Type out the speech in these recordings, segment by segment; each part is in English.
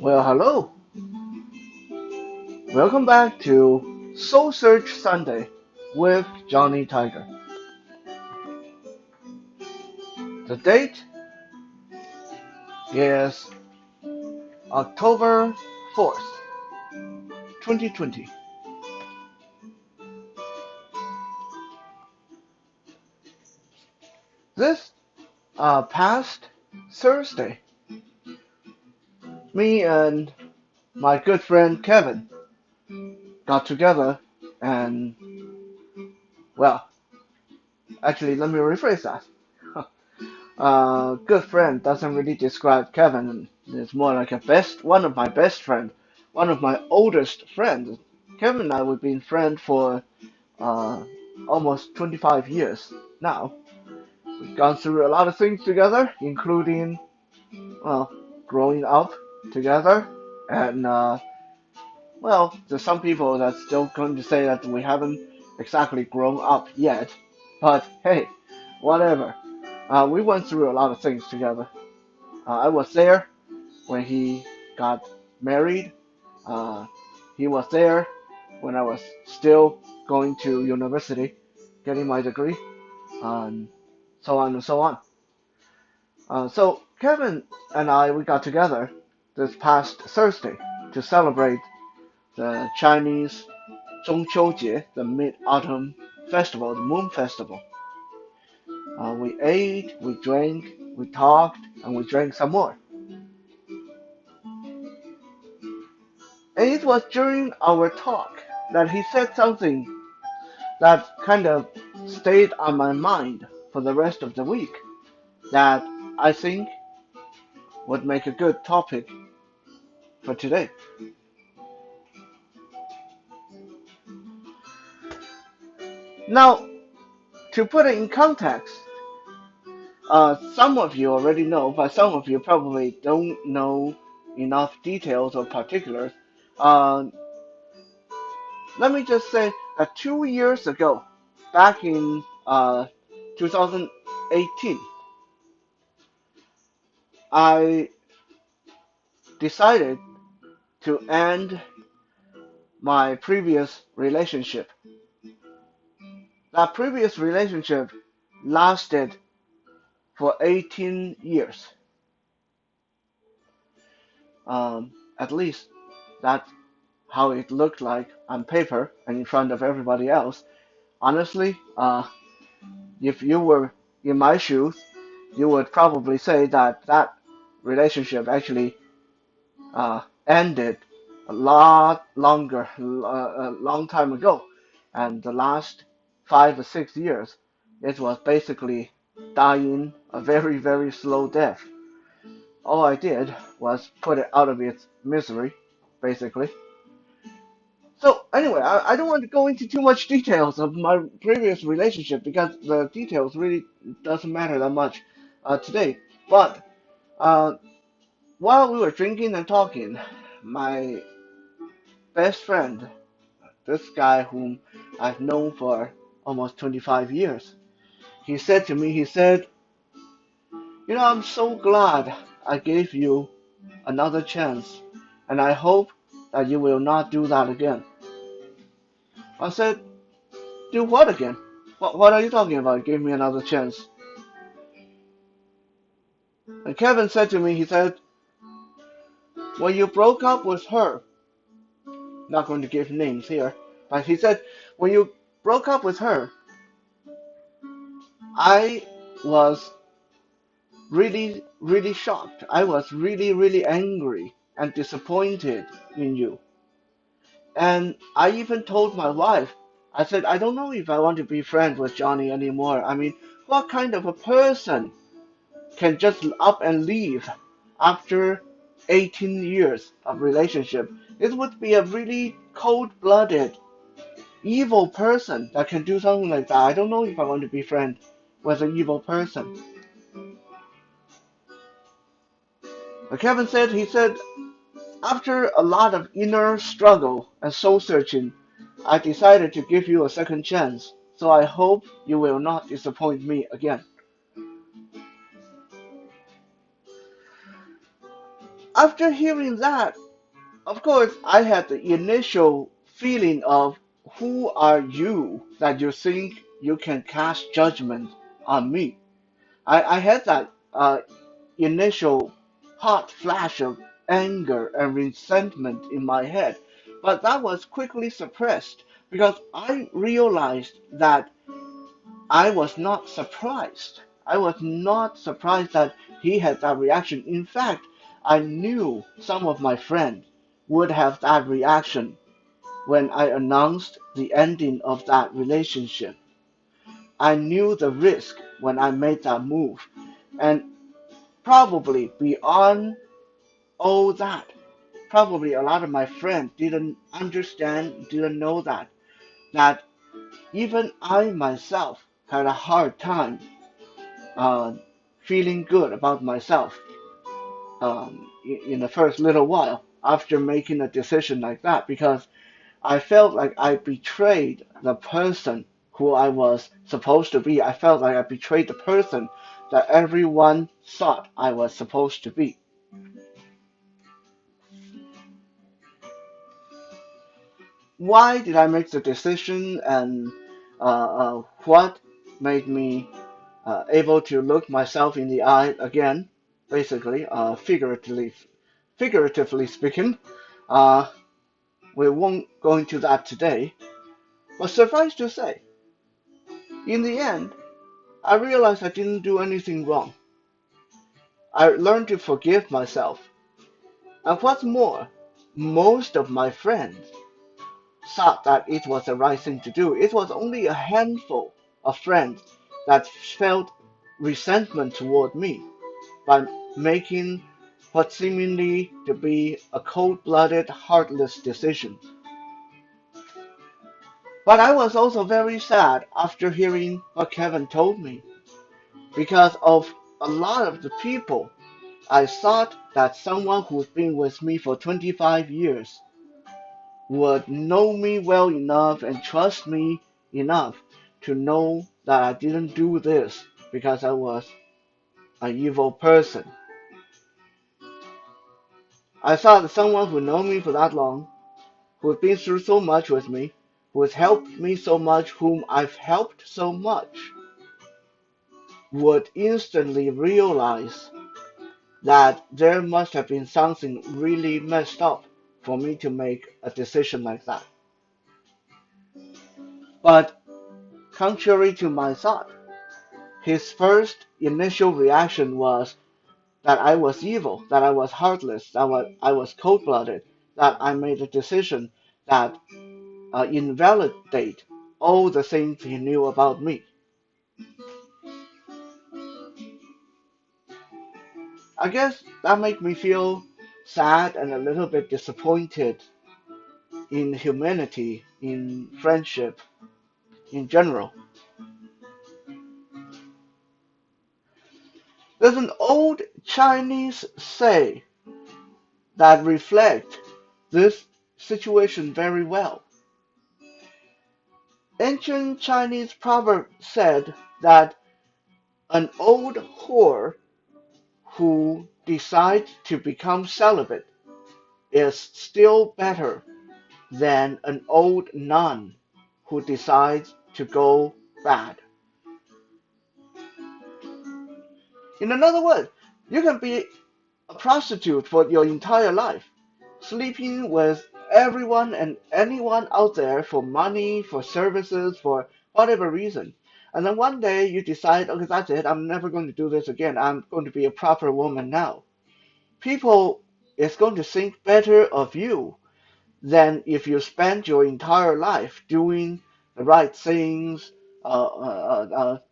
Well, hello. Welcome back to Soul Search Sunday with Johnny Tiger. The date is October 4th, 2020. This past Thursday, me and my good friend Kevin got together and, well, actually, let me rephrase that. Good friend doesn't really describe Kevin. It's more like one of my best friend, one of my oldest friends. Kevin and I we've been friends for uh, almost 25 years now. We've gone through a lot of things together, including well, growing up together, and well, there's some people that's still going to say that we haven't exactly grown up yet, but hey, whatever. We went through a lot of things together. I was there when he got married. Uh, he was there when I was still going to university, getting my degree, and so on and so on. So Kevin and I we got together this past Thursday to celebrate the Chinese 中秋节, the Mid-Autumn Festival, the Moon Festival. We ate, we drank, we talked, and we drank some more. And it was during our talk that he said something that kind of stayed on my mind for the rest of the week that I think would make a good topic for today. Now, to put it in context, some of you already know, but some of you probably don't know enough details or particulars. Uh, Let me just say that 2 years ago, back in 2018, I decided to end my previous relationship. That previous relationship lasted for 18 years. At least that's how it looked like on paper and in front of everybody else. Honestly, if you were in my shoes, you would probably say that that relationship actually ended a lot longer, a long time ago, and the last 5 or 6 years, it was basically dying a very, very slow death. All I did was put it out of its misery, basically. So anyway, I don't want to go into too much details of my previous relationship because the details really doesn't matter that much today. But uh, while we were drinking and talking, my best friend, this guy whom I've known for almost 25 years, he said to me, he said, I'm so glad I gave you another chance, and I hope that you will not do that again. I said, do what again? What are you talking about? Give me another chance. And Kevin said to me, he said, when you broke up with her, not going to give names here, but he said, when you broke up with her, I was really, really shocked. I was really, really angry and disappointed in you. And I even told my wife, I said, I don't know if I want to be friends with Johnny anymore. I mean, what kind of a person can just up and leave after 18 years of relationship? It would be a really cold-blooded, evil person that can do something like that. I don't know if I want to be friends with an evil person. But Kevin said, he said, after a lot of inner struggle and soul searching, I decided to give you a second chance. So I hope you will not disappoint me again. After hearing that, of course, I had the initial feeling of who are you that you think you can cast judgment on me? I had that initial hot flash of anger and resentment in my head, but that was quickly suppressed because I realized that I was not surprised. I was not surprised that he had that reaction. In fact, I knew some of my friends would have that reaction when I announced the ending of that relationship. I knew the risk when I made that move. And probably beyond all that, probably a lot of my friends didn't understand, didn't know that even I myself had a hard time uh, feeling good about myself in the first little while after making a decision like that because I felt like I betrayed the person who I was supposed to be. I felt like I betrayed the person that everyone thought I was supposed to be. Why did I make the decision and what made me able to look myself in the eye again, basically, figuratively speaking. Uh, we won't go into that today, but suffice to say, in the end, I realized I didn't do anything wrong. I learned to forgive myself. And what's more, most of my friends thought that it was the right thing to do. It was only a handful of friends that felt resentment toward me by making what seemingly to be a cold-blooded, heartless decision. But I was also very sad after hearing what Kevin told me because of a lot of the people I thought that someone who's been with me for 25 years would know me well enough and trust me enough to know that I didn't do this because I was an evil person. I thought that someone who known me for that long, who has been through so much with me, who has helped me so much, whom I've helped so much, would instantly realize that there must have been something really messed up for me to make a decision like that. But contrary to my thought, his first initial reaction was that I was evil, that I was heartless, that I was cold-blooded, that I made a decision that invalidate all the things he knew about me. I guess that made me feel sad and a little bit disappointed in humanity, in friendship in general. There's an old Chinese say that reflects this situation very well. Ancient Chinese proverb said that an old whore who decides to become celibate is still better than an old nun who decides to go bad. In another word, you can be a prostitute for your entire life, sleeping with everyone and anyone out there for money, for services, for whatever reason. And then one day you decide, okay, that's it, I'm never going to do this again. I'm going to be a proper woman now. People is going to think better of you than if you spend your entire life doing the right things,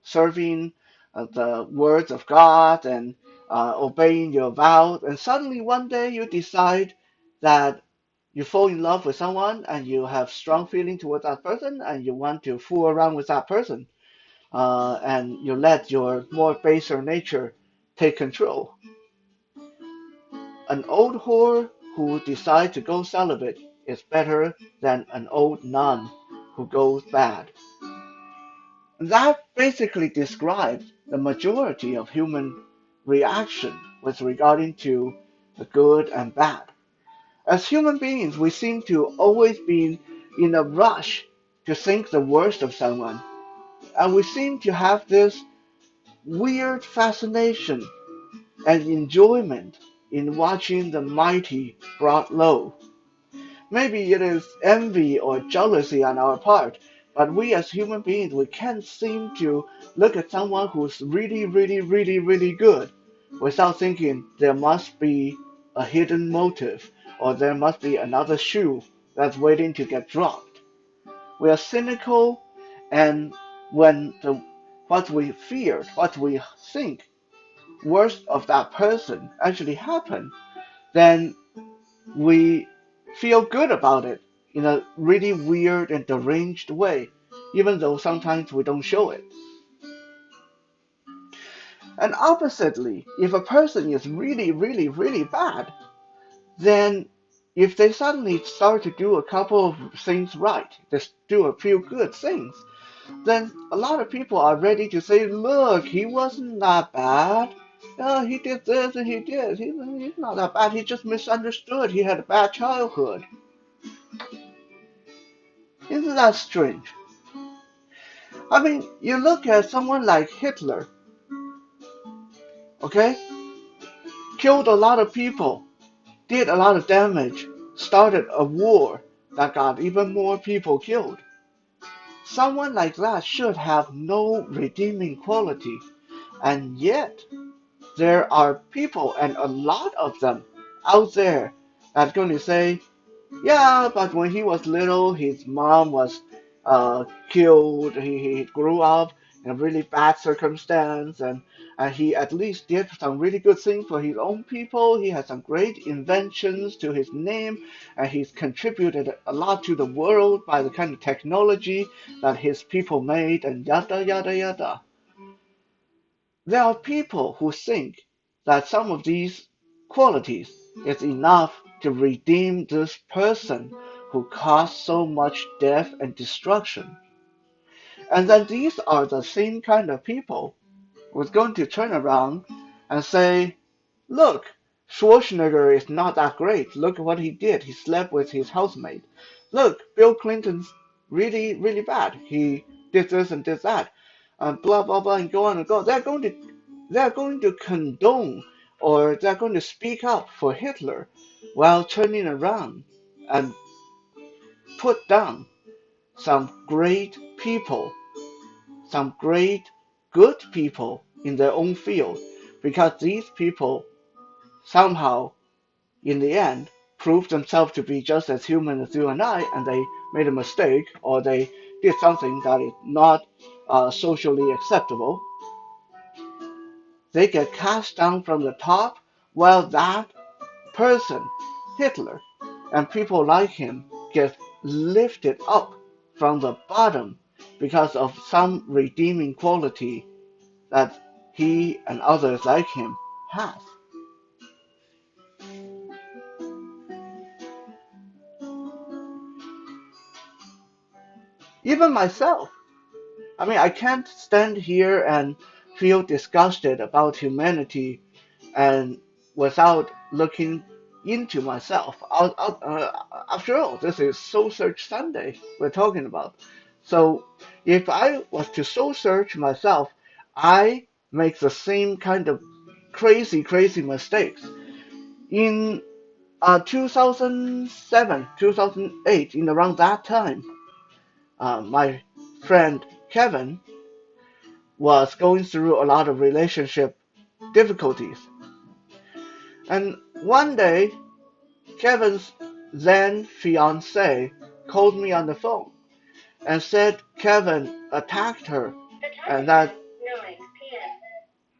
serving the words of God and obeying your vows, and suddenly one day you decide that you fall in love with someone and you have strong feeling towards that person and you want to fool around with that person, and you let your more baser nature take control. An old whore who decides to go celibate is better than an old nun who goes bad. That basically describes the majority of human reaction with regarding to the good and bad. As human beings, we seem to always be in a rush to think the worst of someone, and we seem to have this weird fascination and enjoyment in watching the mighty brought low. Maybe it is envy or jealousy on our part, but we as human beings, we can't seem to look at someone who's really, really, really, really good without thinking there must be a hidden motive or there must be another shoe that's waiting to get dropped. We are cynical, and when what we feared, what we think worst of that person actually happen, then we feel good about it in a really weird and deranged way, even though sometimes we don't show it. And oppositely, if a person is really, really, really bad, then if they suddenly start to do a couple of things right, just do a few good things, then a lot of people are ready to say, look, he wasn't that bad. He did this and he did. He's not that bad. He just misunderstood. He had a bad childhood. Isn't that strange? I mean, you look at someone like Hitler, okay? Killed a lot of people, did a lot of damage, started a war that got even more people killed. Someone like that should have no redeeming quality, and yet there are people, and a lot of them out there, that's going to say, yeah, but when he was little, his mom was killed. He grew up in a really bad circumstance, and he at least did some really good things for his own people. He had some great inventions to his name, and he's contributed a lot to the world by the kind of technology that his people made, and yada yada yada. There are people who think that some of these qualities is enough to redeem this person who caused so much death and destruction. And then these are the same kind of people who's going to turn around and say, look, Schwarzenegger is not that great. Look at what he did. He slept with his housemate. Look, Bill Clinton's really, really bad. He did this and did that. And blah blah blah and go on and go. They're going to condone, or they're going to speak up for Hitler while turning around and put down some great people, some great good people in their own field, because these people somehow, in the end, proved themselves to be just as human as you and I, and they made a mistake or they did something that is not socially acceptable. They get cast down from the top, while that person, Hitler, and people like him get lifted up from the bottom because of some redeeming quality that he and others like him have. Even myself, I mean, I can't stand here and feel disgusted about humanity and without looking into myself. After all, this is Soul Search Sunday we're talking about. So if I was to soul search myself, I make the same kind of crazy, crazy mistakes. In 2007, 2008, in around that time, my friend Kevin was going through a lot of relationship difficulties. And one day, Kevin's then fiancee called me on the phone and said Kevin attacked her, and that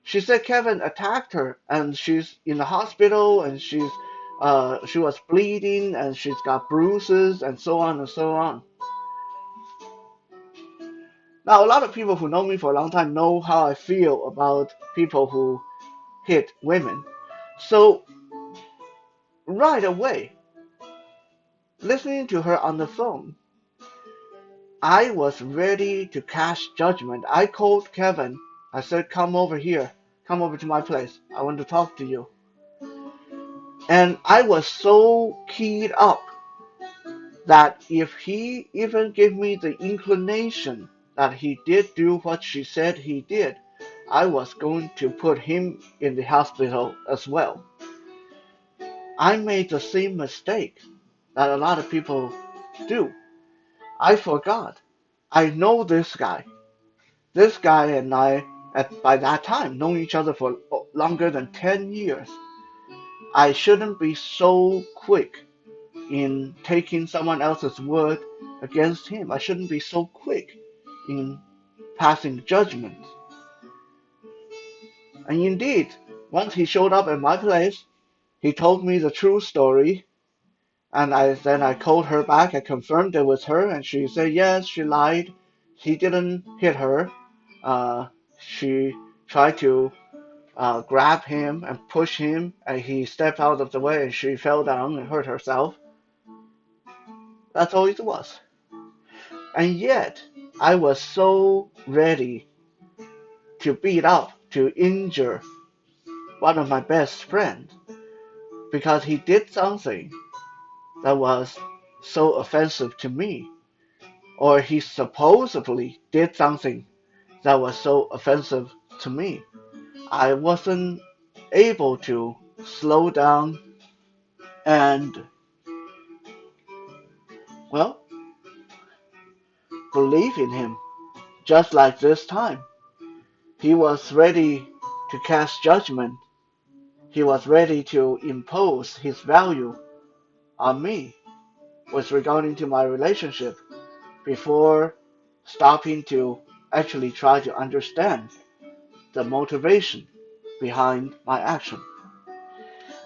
she said Kevin attacked her, and she's in the hospital, and she was bleeding, and she's got bruises, and so on and so on. Now, a lot of people who know me for a long time know how I feel about people who hit women. So right away, listening to her on the phone, I was ready to cast judgment. I called Kevin. I said, come over here. Come over to my place. I want to talk to you. And I was so keyed up that if he even gave me the inclination that he did do what she said he did, I was going to put him in the hospital as well. I made the same mistake that a lot of people do. I forgot. I know this guy. This guy and I, by that time, known each other for longer than 10 years. I shouldn't be so quick in taking someone else's word against him. I shouldn't be so quick in passing judgment. And indeed, once he showed up at my place, he told me the true story, and I called her back. I confirmed it was her, and she said yes, she lied. He didn't hit her. She tried to grab him and push him, and he stepped out of the way, and she fell down and hurt herself. That's all it was. And yet, I was so ready to beat up, to injure one of my best friends because he did something that was so offensive to me, or he supposedly did something that was so offensive to me. I wasn't able to slow down and, well, believe in him, just like this time. He was ready to cast judgment. He was ready to impose his value on me with regarding to my relationship before stopping to actually try to understand the motivation behind my action.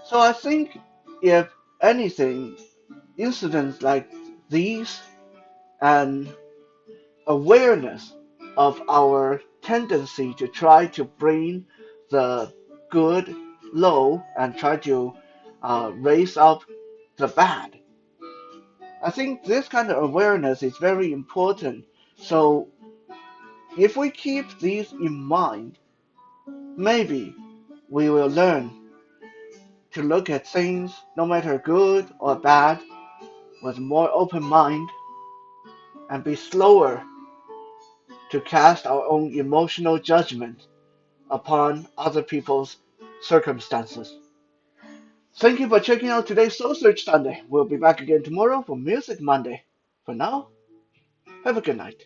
So I think if anything, incidents like these and awareness of our tendency to try to bring the good low and try to raise up the bad. I think this kind of awareness is very important. So if we keep these in mind, maybe we will learn to look at things, no matter good or bad, with more open mind and be slower to cast our own emotional judgment upon other people's circumstances. Thank you for checking out today's Soul Search Sunday. We'll be back again tomorrow for Music Monday. For now, have a good night.